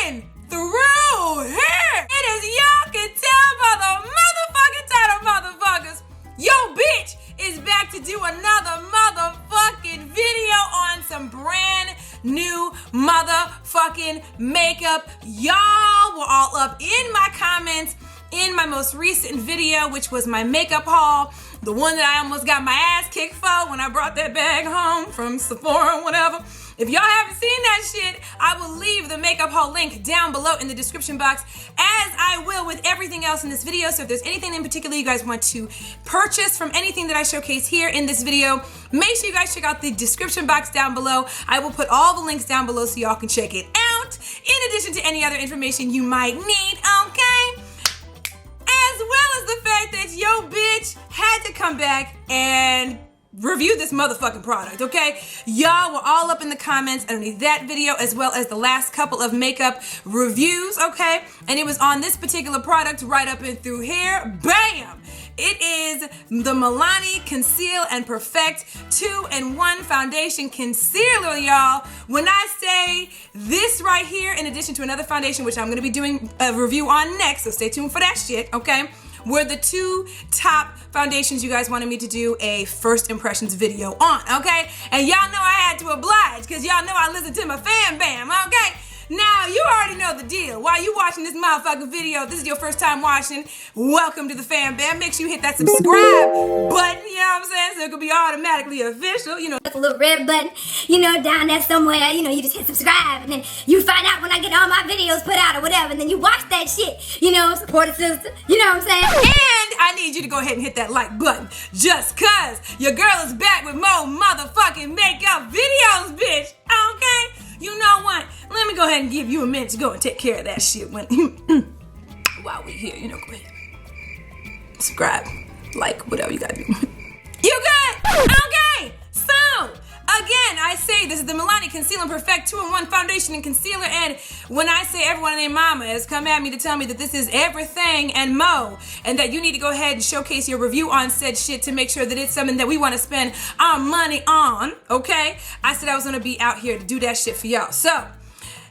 coming through here. It is Y'all Can Tell by the motherfucking title, motherfuckers. Yo, bitch is back to do another motherfucking video on some brand new motherfucking makeup. Y'all were all up in my comments in my most recent video, which was my makeup haul. The one that I almost got my ass kicked for when I brought that bag home from Sephora or whatever. If y'all haven't seen that shit, I will leave the makeup haul link down below in the description box, as I will with everything else in this video. So if there's anything in particular you guys want to purchase from anything that I showcase here in this video, make sure you guys check out the description box down below. I will put all the links down below so y'all can check it out, in addition to any other information you might need, okay? As well as the fact that yo bitch had to come back and review this motherfucking product, okay? Y'all were all up in the comments underneath that video, as well as the last couple of makeup reviews, okay? And it was on this particular product right up and through here. Bam! It is the Milani Conceal and Perfect 2-in-1 Foundation Concealer, y'all. When I say this right here, in addition to another foundation, which I'm going to be doing a review on next, so stay tuned for that shit, okay? Were the two top foundations you guys wanted me to do a first impressions video on, okay? And y'all know I had to oblige, because y'all know I listen to my fan bam, okay? Now, you already know the deal. While you watching this motherfucking video, if this is your first time watching, welcome to the fan bam. Make sure you hit that subscribe button, you know what I'm saying? So it could be automatically official, you know. That's a little red button, you know, down there somewhere, you know, you just hit subscribe, and then you find out when I get all my videos put out or whatever, and then you watch that shit, you know, support a sister, you know what I'm saying? And I need you to go ahead and hit that like button, just cause your girl is back with more motherfucking makeup videos, bitch, okay? You know what? Let me go ahead and give you a minute to go and take care of that shit when while we're here, you know, go ahead. Subscribe, like, whatever you gotta do. You good? Okay, so again, I say this is the Milani Conceal and Perfect 2-in-1 Foundation and Concealer, and when I say everyone and their mama has come at me to tell me that this is everything and mo, and that you need to go ahead and showcase your review on said shit to make sure that it's something that we want to spend our money on, okay? I said I was gonna be out here to do that shit for y'all. So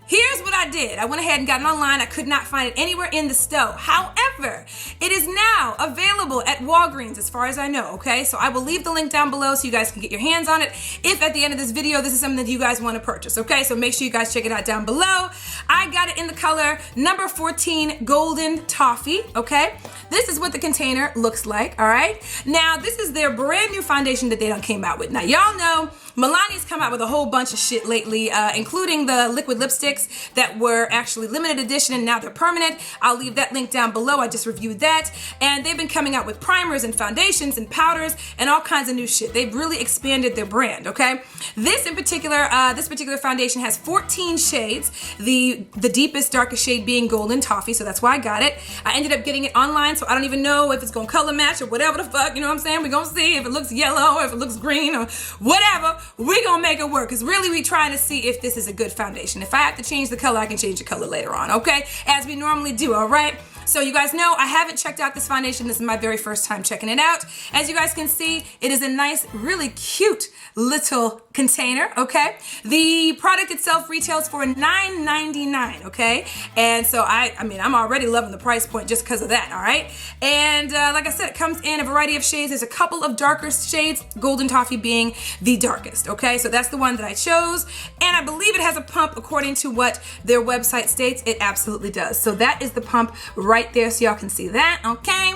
here's what I did. I went ahead and got it online. I could not find it anywhere in the store. However, it is now available at Walgreens as far as I know, okay? So I will leave the link down below so you guys can get your hands on it if at the end of this video this is something that you guys want to purchase, okay? So make sure you guys check it out down below. I got it in the color number 14 Golden Toffee, okay? This is what the container looks like, all right? Now, this is their brand new foundation that they done came out with. Now, y'all know Milani's come out with a whole bunch of shit lately, including the liquid lipsticks that were actually limited edition and now they're permanent. I'll leave that link down below. I just reviewed that. And they've been coming out with primers and foundations and powders and all kinds of new shit. They've really expanded their brand, okay? This in particular, this particular foundation has 14 shades. The deepest, darkest shade being Golden Toffee, so that's why I got it. I ended up getting it online, so I don't even know if it's gonna color match or whatever the fuck, you know what I'm saying? We're gonna see if it looks yellow or if it looks green or whatever. We're gonna make it work, because really we trying to see if this is a good foundation. If I have to change the color, I can change the color later on, okay? As we normally do, all right? So you guys know I haven't checked out this foundation. This is my very first time checking it out. As you guys can see, it is a nice, really cute little container, okay? The product itself retails for $9.99, okay? And so I mean, I'm already loving the price point just because of that, all right? And like I said, it comes in a variety of shades. There's a couple of darker shades, Golden Toffee being the darkest, okay? So that's the one that I chose. And I believe it has a pump according to what their website states. It absolutely does. So that is the pump right there, so y'all can see that, okay?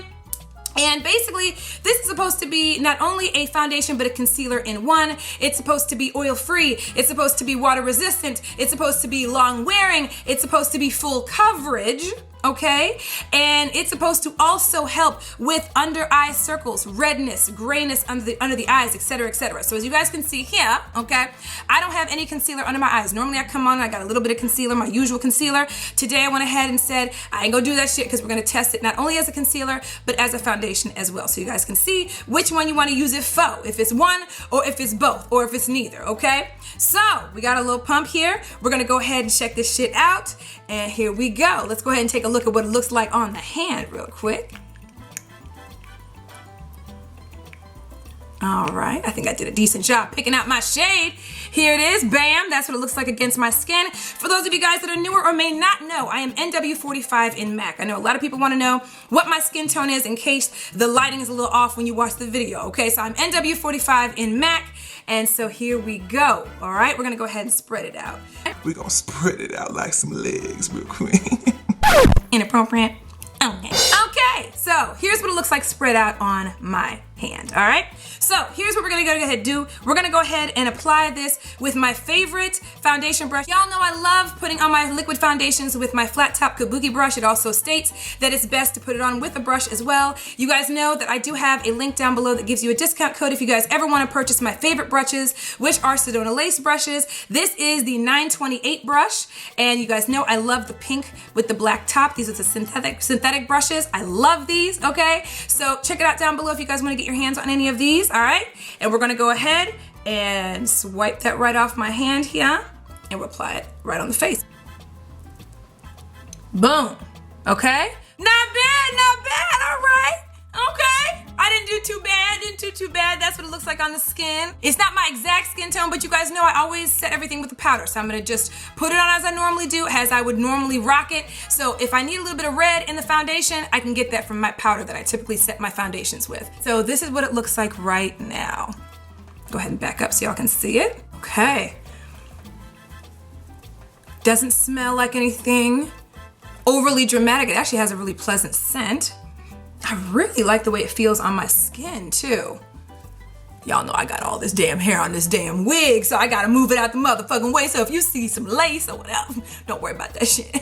And basically, this is supposed to be not only a foundation, but a concealer in one. It's supposed to be oil-free. It's supposed to be water-resistant. It's supposed to be long-wearing. It's supposed to be full coverage, okay? And it's supposed to also help with under-eye circles, redness, grayness under the eyes, etc., etc. So as you guys can see here, okay, I don't have any concealer under my eyes. Normally I come on and I got a little bit of concealer, my usual concealer. Today I went ahead and said, I ain't gonna do that shit because we're gonna test it not only as a concealer, but as a foundation as well. So you guys can see which one you wanna use it for, if it's one or if it's both or if it's neither, okay? So we got a little pump here. We're gonna go ahead and check this shit out. And here we go. Let's go ahead and take a look at what it looks like on the hand real quick. All right, I think I did a decent job picking out my shade. Here it is, bam, that's what it looks like against my skin. For those of you guys that are newer or may not know, I am NW45 in MAC. I know a lot of people want to know what my skin tone is in case the lighting is a little off when you watch the video, okay? So I'm NW45 in MAC, and so here we go, all right? We're gonna go ahead and spread it out. We're gonna spread it out like some legs real quick. Inappropriate. Okay, so here's what it looks like spread out on my hand, all right? So here's what we're gonna go ahead and do. We're gonna go ahead and apply this with my favorite foundation brush. Y'all know I love putting on my liquid foundations with my flat top kabuki brush. It also states that it's best to put it on with a brush as well. You guys know that I do have a link down below that gives you a discount code if you guys ever wanna purchase my favorite brushes, which are Sedona Lace brushes. This is the 928 brush, and you guys know I love the pink with the black top. These are the synthetic brushes. I love these, okay? So check it out down below if you guys wanna get your hands on any of these, all right? And we're gonna go ahead and swipe that right off my hand here, and we'll apply it right on the face. Boom, okay? Not bad, all right, okay. I didn't do too bad, that's what it looks like on the skin. It's not my exact skin tone, but you guys know I always set everything with the powder, so I'm gonna just put it on as I normally do, as I would normally rock it. So if I need a little bit of red in the foundation, I can get that from my powder that I typically set my foundations with. So this is what it looks like right now. Go ahead and back up so y'all can see it. Okay. Doesn't smell like anything overly dramatic. It actually has a really pleasant scent. I really like the way it feels on my skin too. Y'all know I got all this damn hair on this damn wig, so I gotta move it out the motherfucking way. So if you see some lace or whatever, don't worry about that shit.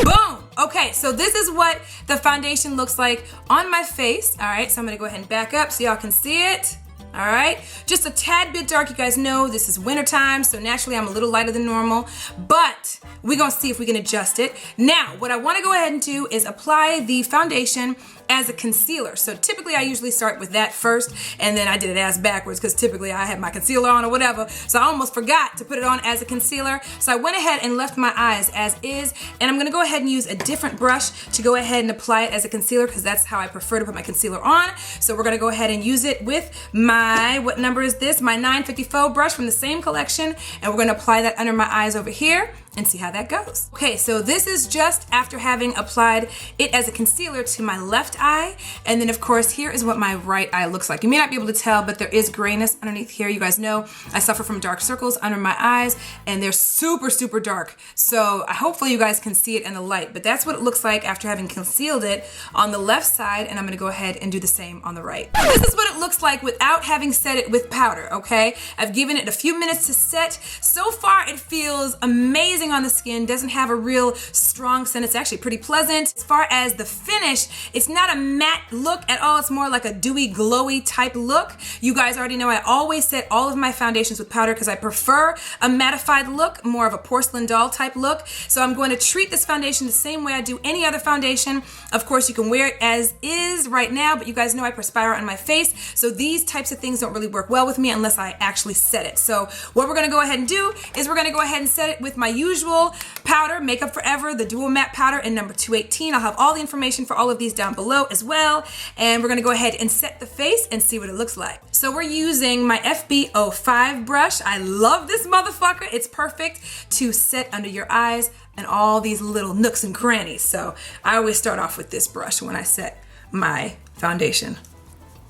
Boom! Okay, so this is what the foundation looks like on my face. All right, so I'm gonna go ahead and back up so y'all can see it. All right, just a tad bit dark. You guys know this is winter time, so naturally I'm a little lighter than normal, but we're gonna see if we can adjust it. Now, what I wanna go ahead and do is apply the foundation as a concealer. So typically I usually start with that first, and then I did it ass backwards because typically I had my concealer on or whatever, so I almost forgot to put it on as a concealer. So I went ahead and left my eyes as is, and I'm gonna go ahead and use a different brush to go ahead and apply it as a concealer because that's how I prefer to put my concealer on. So we're gonna go ahead and use it with my, what number is this? My 954 brush from the same collection, and we're gonna apply that under my eyes over here and see how that goes. Okay, so this is just after having applied it as a concealer to my left eye, and then of course here is what my right eye looks like. You may not be able to tell, but there is grayness underneath here. You guys know I suffer from dark circles under my eyes, and they're super, super dark. So hopefully you guys can see it in the light, but that's what it looks like after having concealed it on the left side, and I'm gonna go ahead and do the same on the right. So this is what it looks like without having set it with powder, okay? I've given it a few minutes to set. So far it feels amazing on the skin, doesn't have a real strong scent. It's actually pretty pleasant. As far as the finish, it's not a matte look at all. It's more like a dewy, glowy type look. You guys already know I always set all of my foundations with powder because I prefer a mattified look, more of a porcelain doll type look. So I'm going to treat this foundation the same way I do any other foundation. Of course, you can wear it as is right now, but you guys know I perspire on my face. So these types of things don't really work well with me unless I actually set it. So what we're gonna go ahead and do is we're gonna go ahead and set it with my usual powder, Makeup Forever, the Dual Matte Powder in number 218. I'll have all the information for all of these down below as well. And we're gonna go ahead and set the face and see what it looks like. So we're using my FB05 brush. I love this motherfucker. It's perfect to set under your eyes and all these little nooks and crannies. So I always start off with this brush when I set my foundation.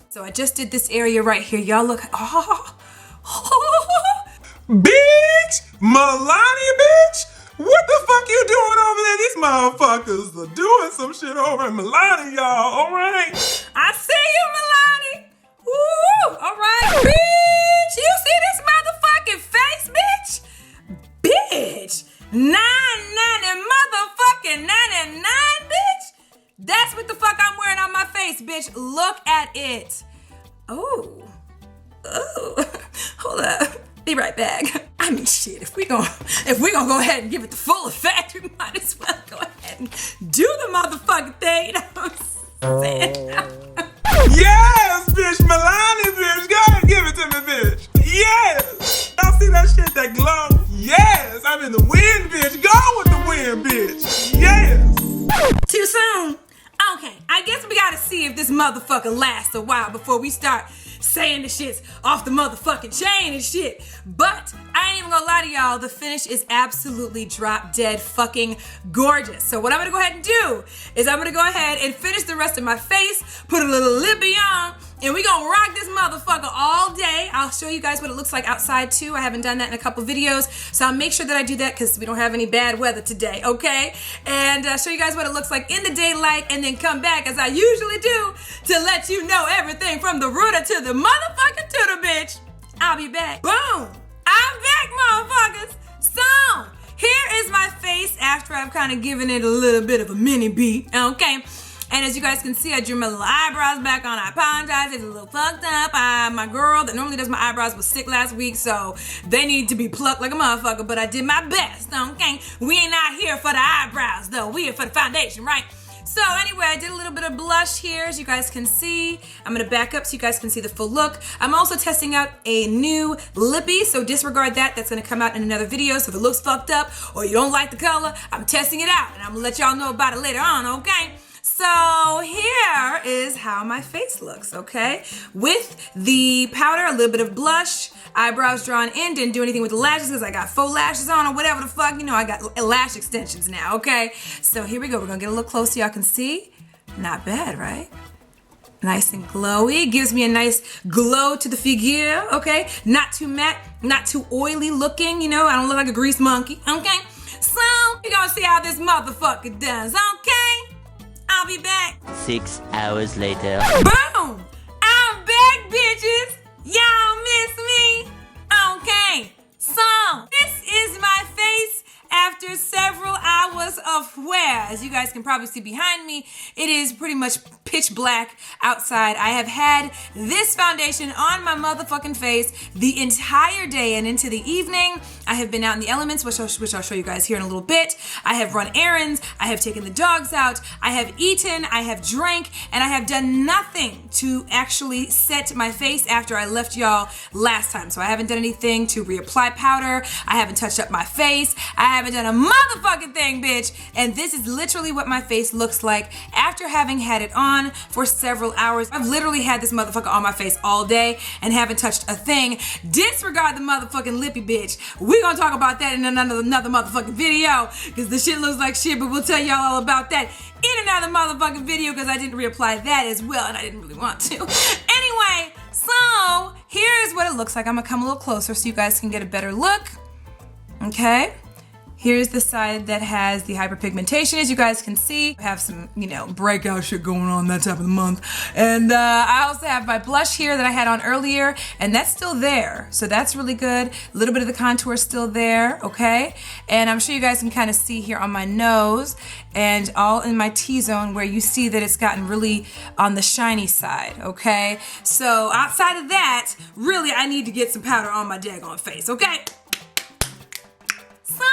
So I just did this area right here. Y'all look, Bitch! Milani, bitch! What the fuck you doing over there? These motherfuckers are doing some shit over in Milani, y'all, alright? I see you, Milani. Woo! Alright, bitch! You see this motherfucking face, bitch? Bitch! 990 motherfucking 99, bitch! That's what the fuck I'm wearing on my face, bitch. Look at it. Oh. Hold up. Be right back. I mean, shit, if we gonna go ahead and give it the full effect, we might as well go ahead and do the motherfucking thing. You know what I'm saying? Yes, bitch, Milani, bitch. Go ahead, give it to me, bitch. Yes. Y'all see that shit, that glow? Yes. I'm in the wind, bitch. Go with the wind, bitch. Yes. Too soon? Okay, I guess we gotta see if this motherfucker lasts a while before we start saying the shit's off the motherfucking chain and shit. But I ain't even gonna lie to y'all, the finish is absolutely drop dead fucking gorgeous. So what I'm gonna go ahead and do is I'm gonna go ahead and finish the rest of my face, put a little lippy on, and we gonna rock this motherfucker all day. I'll show you guys what it looks like outside too. I haven't done that in a couple videos, so I'll make sure that I do that because we don't have any bad weather today, okay? And show you guys what it looks like in the daylight, and then come back as I usually do to let you know everything from the rooter to the motherfucking tutor, bitch. I'll be back. Boom! I'm back, motherfuckers. So, here is my face after I've kind of given it a little bit of a mini beat, okay? And as you guys can see, I drew my little eyebrows back on. I apologize, it's a little fucked up. My girl that normally does my eyebrows was sick last week, so they need to be plucked like a motherfucker, but I did my best, okay? We ain't out here for the eyebrows, though. We here for the foundation, right? So anyway, I did a little bit of blush here, as you guys can see. I'm gonna back up so you guys can see the full look. I'm also testing out a new lippy, so disregard that. That's gonna come out in another video. So if it looks fucked up or you don't like the color, I'm testing it out, and I'm gonna let y'all know about it later on, okay? So here is how my face looks, okay? With the powder, a little bit of blush, eyebrows drawn in, didn't do anything with the lashes because I got faux lashes on or whatever the fuck, you know, I got lash extensions now, okay? So here we go, we're gonna get a little closer, y'all can see. Not bad, right? Nice and glowy, gives me a nice glow to the figure, okay? Not too matte, not too oily looking, you know, I don't look like a grease monkey, okay? So, you're gonna see how this motherfucker does, okay? I'll be back. 6 hours later. Boom! I'm back, bitches! Y'all miss me? Okay, so this is my face after several hours of wear. As you guys can probably see behind me, it is pretty much pitch black outside. I have had this foundation on my motherfucking face the entire day and into the evening. I have been out in the elements, which I'll show you guys here in a little bit. I have run errands, I have taken the dogs out, I have eaten, I have drank, and I have done nothing to actually set my face after I left y'all last time. So I haven't done anything to reapply powder, I haven't touched up my face, I haven't done a motherfucking thing, bitch. And this is literally what my face looks like after having had it on for several hours. I've literally had this motherfucker on my face all day and haven't touched a thing. Disregard the motherfucking lippy, bitch. We gonna talk about that in another motherfucking video because the shit looks like shit, but we'll tell y'all all about that in another motherfucking video because I didn't reapply that as well and I didn't really want to. Anyway, so here's what it looks like. I'm gonna come a little closer so you guys can get a better look. Okay. Here's the side that has the hyperpigmentation, as you guys can see. I have some, you know, breakout shit going on that type of the month. And I also have my blush here that I had on earlier, and that's still there. So that's really good. A little bit of the contour is still there, okay? And I'm sure you guys can kind of see here on my nose and all in my T-zone where you see that it's gotten really on the shiny side, okay? So outside of that, really I need to get some powder on my daggone face, okay? So,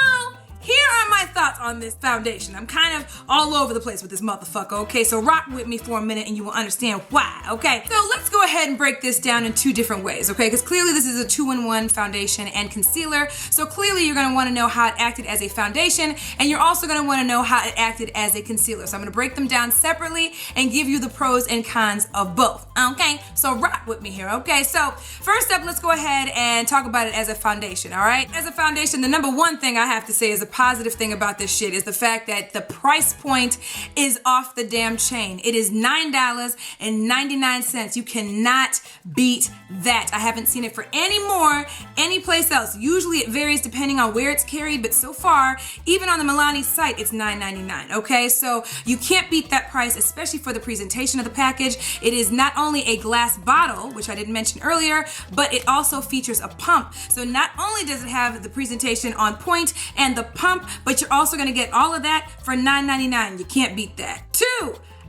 here are my thoughts on this foundation. I'm kind of all over the place with this motherfucker, okay? So rock with me for a minute and you will understand why, okay? So let's go ahead and break this down in two different ways, okay? Because clearly this is a 2-in-1 foundation and concealer. So clearly you're gonna wanna know how it acted as a foundation, and you're also gonna wanna know how it acted as a concealer. So I'm gonna break them down separately and give you the pros and cons of both, okay? So rock with me here, okay? So first up, let's go ahead and talk about it as a foundation, all right? As a foundation, the number one thing I have to say is a positive thing about this shit is the fact that the price point is off the damn chain. It is $9.99. You cannot beat that. I haven't seen it for any place else. Usually it varies depending on where it's carried, but so far, even on the Milani site, it's $9.99, okay? So you can't beat that price, especially for the presentation of the package. It is not only a glass bottle, which I didn't mention earlier, but it also features a pump. So not only does it have the presentation on point and the pump, but you're also gonna get all of that for $9.99. You can't beat that. 2,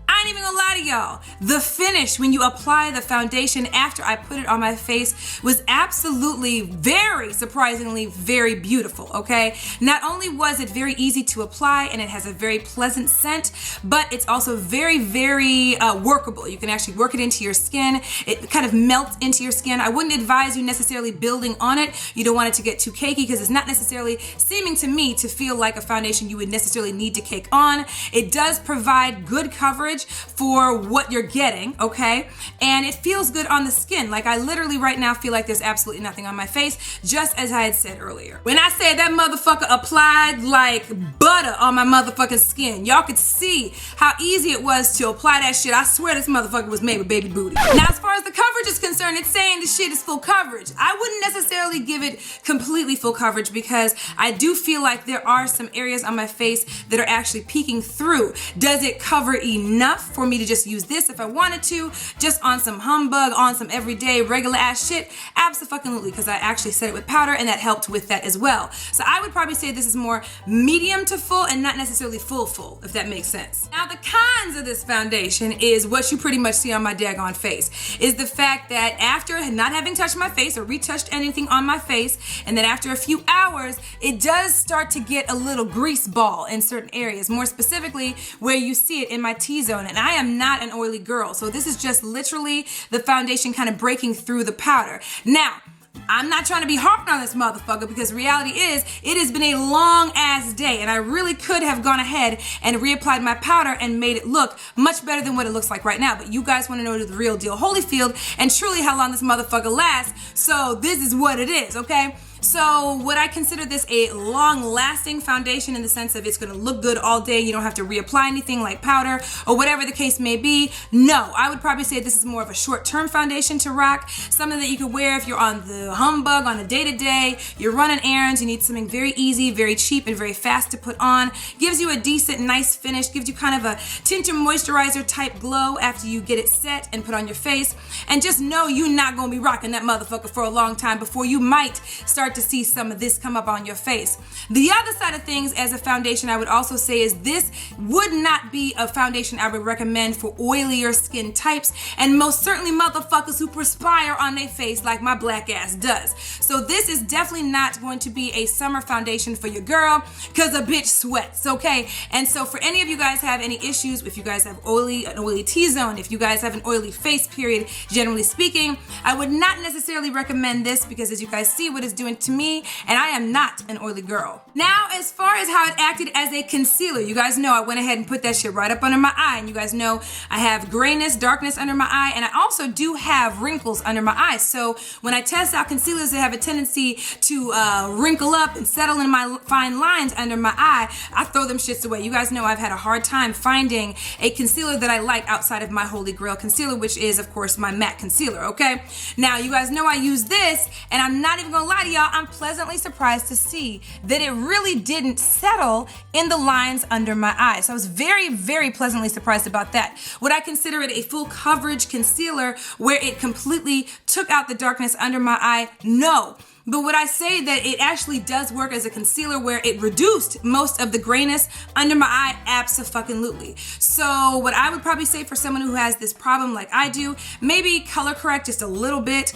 I ain't even gonna lie to y'all. The finish when you apply the foundation after I put it on my face was absolutely, very surprisingly, very beautiful, okay? Not only was it very easy to apply and it has a very pleasant scent, but it's also very, very workable. You can actually work it into your skin. It kind of melts into your skin. I wouldn't advise you necessarily building on it. You don't want it to get too cakey because it's not necessarily seeming to me to feel like a foundation you would necessarily need to cake on. It does provide good coverage, for what you're getting, okay? And it feels good on the skin. Like I literally right now feel like there's absolutely nothing on my face, just as I had said earlier. When I said that motherfucker applied like butter on my motherfucking skin, y'all could see how easy it was to apply that shit. I swear this motherfucker was made with baby booty. Now, as far as the coverage is concerned, it's saying the shit is full coverage. I wouldn't necessarily give it completely full coverage because I do feel like there are some areas on my face that are actually peeking through. Does it cover enough for me to just use this if I wanted to, just on some humbug, on some everyday regular ass shit? Absolutely, because I actually set it with powder and that helped with that as well. So I would probably say this is more medium to full and not necessarily full, if that makes sense. Now the cons of this foundation is what you pretty much see on my daggone face, is the fact that after not having touched my face or retouched anything on my face, and then after a few hours, it does start to get a little grease ball in certain areas, more specifically where you see it in my T-zone. And I am not an oily girl, so this is just literally the foundation kind of breaking through the powder. Now, I'm not trying to be harping on this motherfucker because reality is it has been a long ass day and I really could have gone ahead and reapplied my powder and made it look much better than what it looks like right now. But you guys want to know the real deal Holyfield and truly how long this motherfucker lasts. So this is what it is, okay? So would I consider this a long-lasting foundation in the sense of it's going to look good all day, you don't have to reapply anything like powder or whatever the case may be? No, I would probably say this is more of a short-term foundation to rock, something that you could wear if you're on the humbug, on a day-to-day, you're running errands, you need something very easy, very cheap, and very fast to put on. Gives you a decent, nice finish, gives you kind of a tint and moisturizer type glow after you get it set and put on your face. And just know you're not going to be rocking that motherfucker for a long time before you might start to see some of this come up on your face. The other side of things as a foundation I would also say is this would not be a foundation I would recommend for oilier skin types and most certainly motherfuckers who perspire on their face like my black ass does. So this is definitely not going to be a summer foundation for your girl because a bitch sweats, okay? And so for any of you guys have any issues, if you guys have an oily T-zone, if you guys have an oily face period, generally speaking, I would not necessarily recommend this because as you guys see what it's doing to me, and I am not an oily girl. Now, as far as how it acted as a concealer, you guys know I went ahead and put that shit right up under my eye, and you guys know I have grayness, darkness under my eye, and I also do have wrinkles under my eyes. So when I test out concealers that have a tendency to wrinkle up and settle in my fine lines under my eye, I throw them shits away. You guys know I've had a hard time finding a concealer that I like outside of my Holy Grail concealer, which is, of course, my matte concealer, okay? Now, you guys know I use this, and I'm not even gonna lie to y'all, I'm pleasantly surprised to see that it really didn't settle in the lines under my eyes. So I was very, very pleasantly surprised about that. Would I consider it a full coverage concealer where it completely took out the darkness under my eye? No. But would I say that it actually does work as a concealer where it reduced most of the grayness under my eye? Abso-fucking-lutely. So what I would probably say for someone who has this problem like I do, maybe color correct just a little bit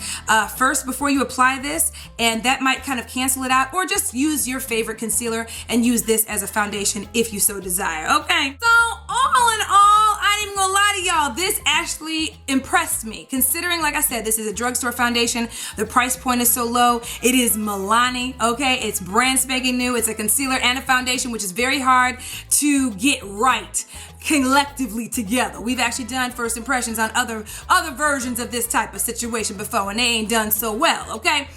first before you apply this, and that might kind of cancel it out, or just use your favorite concealer and use this as a foundation if you so desire, okay? So all in all, I ain't even gonna lie to y'all, this actually impressed me. Considering, like I said, this is a drugstore foundation, the price point is so low. It is Milani, okay? It's brand spanking new. It's a concealer and a foundation, which is very hard to get right collectively together. We've actually done first impressions on other versions of this type of situation before, and they ain't done so well, okay?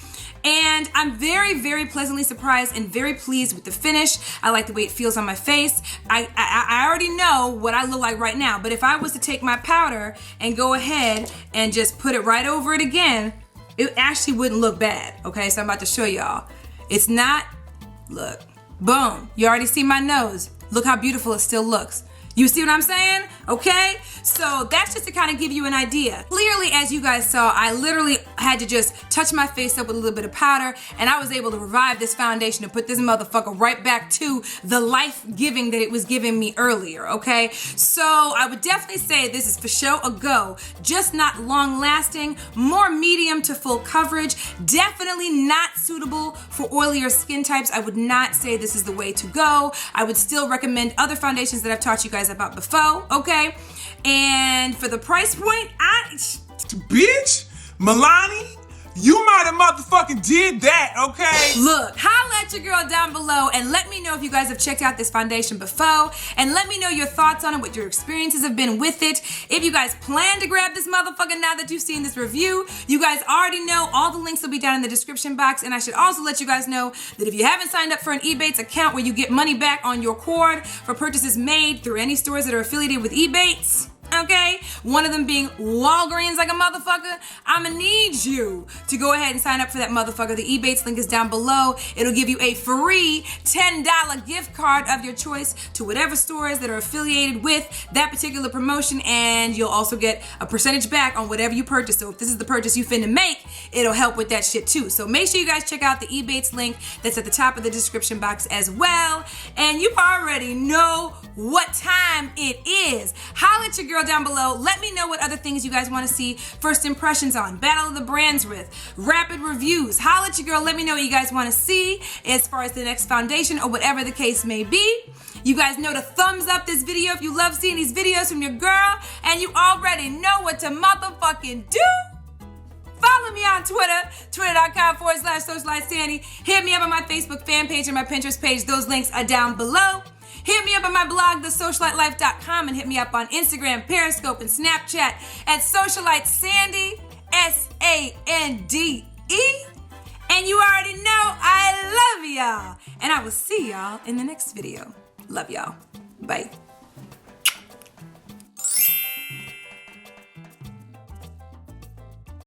And I'm very, very pleasantly surprised and very pleased with the finish. I like the way it feels on my face. I already know what I look like right now, but if I was to take my powder and go ahead and just put it right over it again, it actually wouldn't look bad, okay? So I'm about to show y'all. It's not, look, boom. You already see my nose. Look how beautiful it still looks. You see what I'm saying? Okay? So that's just to kind of give you an idea. Clearly, as you guys saw, I literally had to just touch my face up with a little bit of powder, and I was able to revive this foundation and put this motherfucker right back to the life-giving that it was giving me earlier, okay? So I would definitely say this is for show a go, just not long-lasting, more medium to full coverage, definitely not suitable for oilier skin types. I would not say this is the way to go. I would still recommend other foundations that I've taught you guys about before, okay? And for the price point, Bitch, Milani, you might have motherfucking did that, okay? Look, holla at your girl down below and let me know if you guys have checked out this foundation before, and let me know your thoughts on it, what your experiences have been with it. If you guys plan to grab this motherfucker now that you've seen this review, you guys already know all the links will be down in the description box, and I should also let you guys know that if you haven't signed up for an Ebates account where you get money back on your cord for purchases made through any stores that are affiliated with Ebates, okay, one of them being Walgreens like a motherfucker, I'ma need you to go ahead and sign up for that motherfucker. The Ebates link is down below. It'll give you a free $10 gift card of your choice to whatever stores that are affiliated with that particular promotion, and you'll also get a percentage back on whatever you purchase. So if this is the purchase you finna make, it'll help with that shit too. So make sure you guys check out the Ebates link that's at the top of the description box as well. And you already know what time it is. Holla at your girl down below. Let me know what other things you guys want to see first impressions on, Battle of the Brands with, rapid reviews. Holla at your girl. Let me know what you guys want to see as far as the next foundation or whatever the case may be. You guys know to thumbs up this video if you love seeing these videos from your girl, and you already know what to motherfucking do. Follow me on Twitter, twitter.com/SocialiteSandy. Hit me up on my Facebook fan page and my Pinterest page. Those links are down below. Hit me up on my blog, TheSocialiteLife.com, and hit me up on Instagram, Periscope, and Snapchat at Socialite Sande, Sande. And you already know I love y'all. And I will see y'all in the next video. Love y'all. Bye.